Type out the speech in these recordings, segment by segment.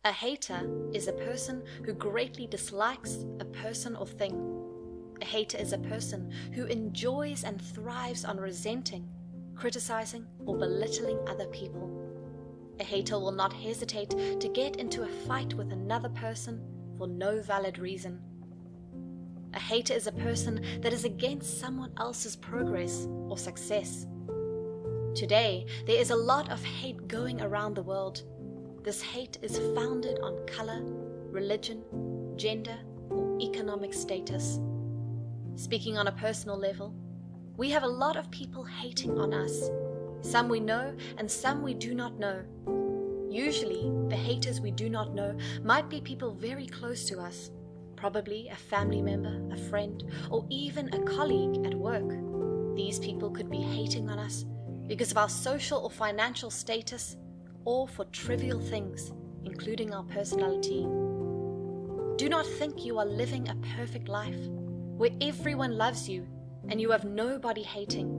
A hater is a person who greatly dislikes a person or thing. A hater is a person who enjoys and thrives on resenting, criticizing, or belittling other people. A hater will not hesitate to get into a fight with another person for no valid reason. A hater is a person that is against someone else's progress or success. Today, there is a lot of hate going around the world. This hate is founded on color, religion, gender, or economic status. Speaking on a personal level, we have a lot of people hating on us. Some we know and some we do not know. Usually, the haters we do not know might be people very close to us, probably a family member, a friend, or even a colleague at work. These people could be hating on us because of our social or financial status, or for trivial things, including our personality. Do not think you are living a perfect life, where everyone loves you and you have nobody hating.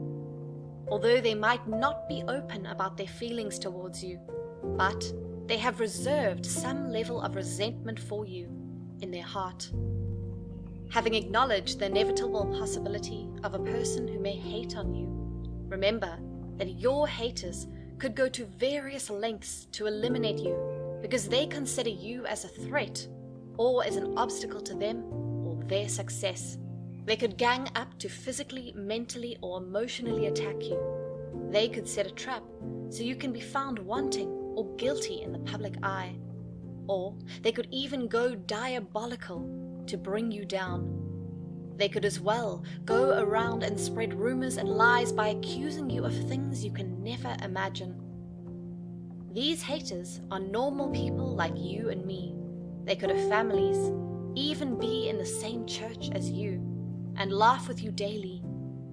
Although they might not be open about their feelings towards you, but they have reserved some level of resentment for you in their heart. Having acknowledged the inevitable possibility of a person who may hate on you, remember that your haters could go to various lengths to eliminate you because they consider you as a threat or as an obstacle to them or their success. They could gang up to physically, mentally, or emotionally attack you. They could set a trap so you can be found wanting or guilty in the public eye. Or they could even go diabolical to bring you down. They could as well go around and spread rumors and lies by accusing you of things you can never imagine. These haters are normal people like you and me. They could have families, even be in the same church as you, and laugh with you daily,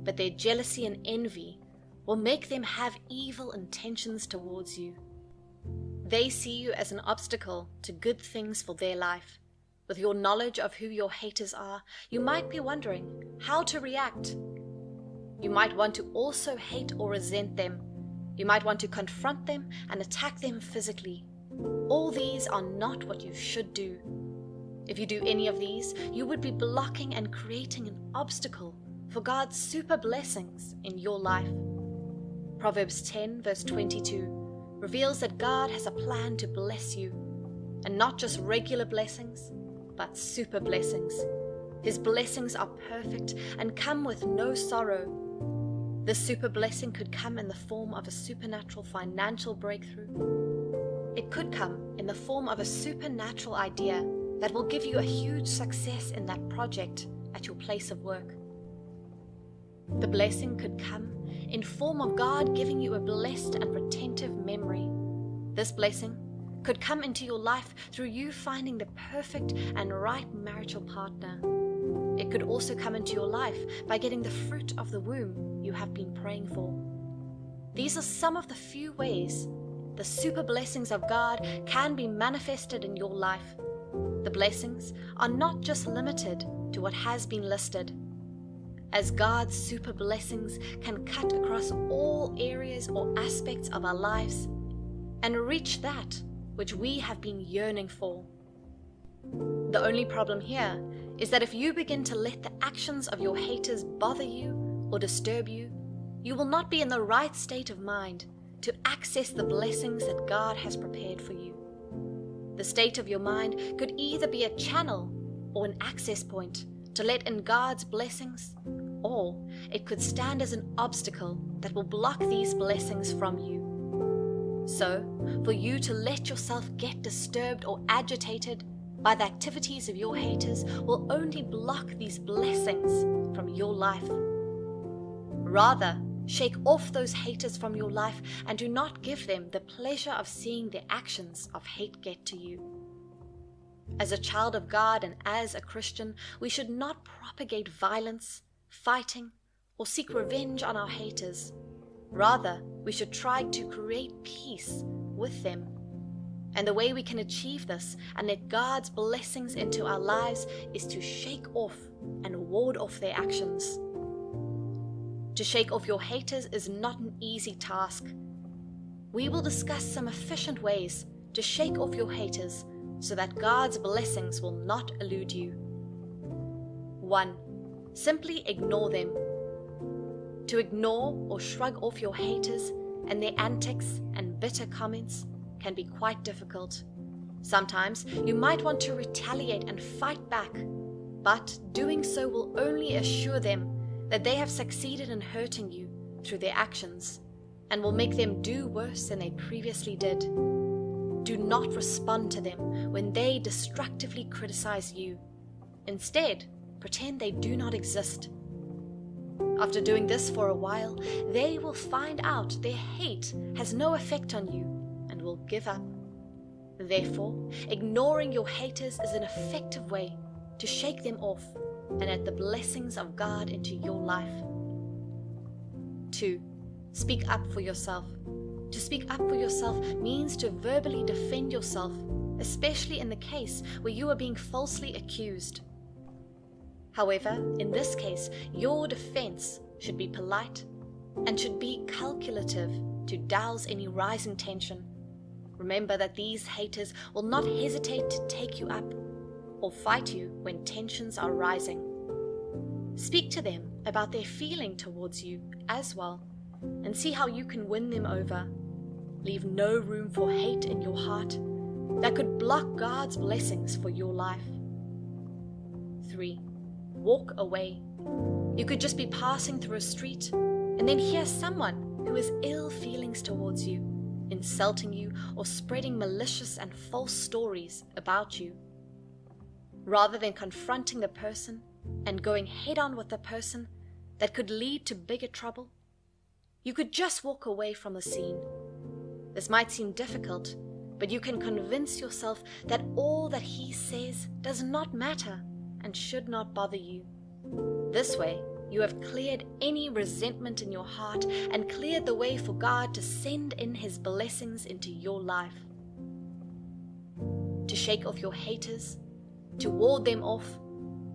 but their jealousy and envy will make them have evil intentions towards you. They see you as an obstacle to good things for their life. With your knowledge of who your haters are, you might be wondering how to react. You might want to also hate or resent them. You might want to confront them and attack them physically. All these are not what you should do. If you do any of these, you would be blocking and creating an obstacle for God's super blessings in your life. Proverbs 10 verse 22 reveals that God has a plan to bless you, and not just regular blessings, but super blessings. His blessings are perfect and come with no sorrow. This super blessing could come in the form of a supernatural financial breakthrough. It could come in the form of a supernatural idea that will give you a huge success in that project at your place of work. The blessing could come in form of God giving you a blessed and retentive memory. This blessing could come into your life through you finding the perfect and right marital partner. It could also come into your life by getting the fruit of the womb you have been praying for. These are some of the few ways the super blessings of God can be manifested in your life. The blessings are not just limited to what has been listed. As God's super blessings can cut across all areas or aspects of our lives and reach that which we have been yearning for. The only problem here is that if you begin to let the actions of your haters bother you or disturb you, you will not be in the right state of mind to access the blessings that God has prepared for you. The state of your mind could either be a channel or an access point to let in God's blessings, or it could stand as an obstacle that will block these blessings from you. So, for you to let yourself get disturbed or agitated by the activities of your haters will only block these blessings from your life. Rather, shake off those haters from your life and do not give them the pleasure of seeing their actions of hate get to you. As a child of God and as a Christian, we should not propagate violence, fighting, or seek revenge on our haters. Rather, we should try to create peace with them. And the way we can achieve this and let God's blessings into our lives is to shake off and ward off their actions. To shake off your haters is not an easy task. We will discuss some efficient ways to shake off your haters so that God's blessings will not elude you. 1. Simply ignore them. To ignore or shrug off your haters and their antics and bitter comments can be quite difficult. Sometimes you might want to retaliate and fight back, but doing so will only assure them that they have succeeded in hurting you through their actions and will make them do worse than they previously did. Do not respond to them when they destructively criticize you. Instead, pretend they do not exist. After doing this for a while, they will find out their hate has no effect on you and will give up. Therefore, ignoring your haters is an effective way to shake them off and add the blessings of God into your life. 2. Speak up for yourself. To speak up for yourself means to verbally defend yourself, especially in the case where you are being falsely accused. However, in this case, your defense should be polite and should be calculative to douse any rising tension. Remember that these haters will not hesitate to take you up or fight you when tensions are rising. Speak to them about their feeling towards you as well, and see how you can win them over. Leave no room for hate in your heart that could block God's blessings for your life. 3. Walk away. You could just be passing through a street and then hear someone who has ill feelings towards you, insulting you or spreading malicious and false stories about you. Rather than confronting the person and going head-on with the person that could lead to bigger trouble, you could just walk away from the scene. This might seem difficult, but you can convince yourself that all that he says does not matter and should not bother you. This way, you have cleared any resentment in your heart and cleared the way for God to send in his blessings into your life. To shake off your haters, to ward them off,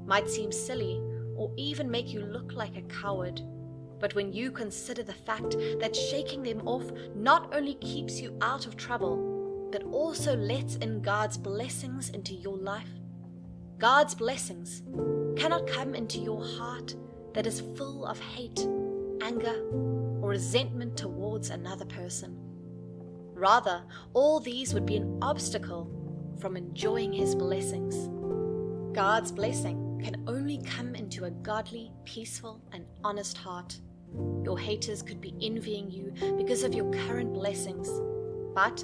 might seem silly or even make you look like a coward. But when you consider the fact that shaking them off not only keeps you out of trouble, but also lets in God's blessings into your life, God's blessings cannot come into your heart that is full of hate, anger, or resentment towards another person. Rather, all these would be an obstacle from enjoying his blessings. God's blessing can only come into a godly, peaceful, and honest heart. Your haters could be envying you because of your current blessings, but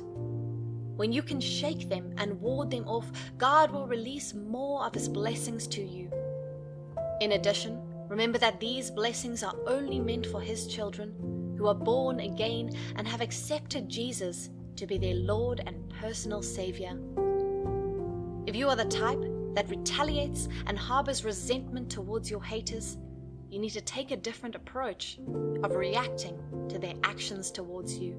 when you can shake them and ward them off, God will release more of his blessings to you. In addition, remember that these blessings are only meant for his children who are born again and have accepted Jesus to be their Lord and personal Savior. If you are the type that retaliates and harbors resentment towards your haters, you need to take a different approach of reacting to their actions towards you.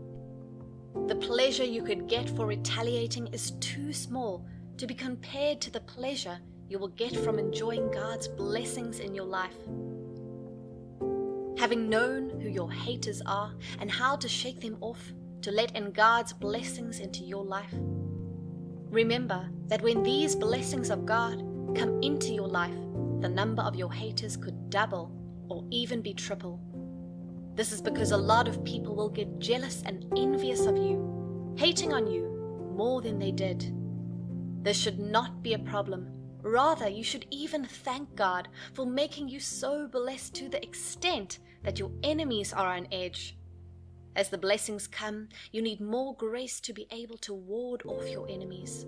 The pleasure you could get for retaliating is too small to be compared to the pleasure you will get from enjoying God's blessings in your life. Having known who your haters are and how to shake them off to let in God's blessings into your life, remember that when these blessings of God come into your life, the number of your haters could double or even be triple. This is because a lot of people will get jealous and envious of you, hating on you more than they did. This should not be a problem. Rather, you should even thank God for making you so blessed to the extent that your enemies are on edge. As the blessings come, you need more grace to be able to ward off your enemies,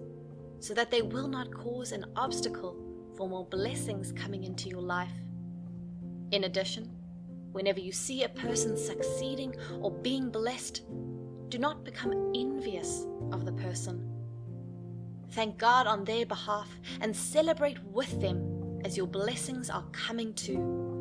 so that they will not cause an obstacle for more blessings coming into your life. In addition, whenever you see a person succeeding or being blessed, do not become envious of the person. Thank God on their behalf and celebrate with them as your blessings are coming too.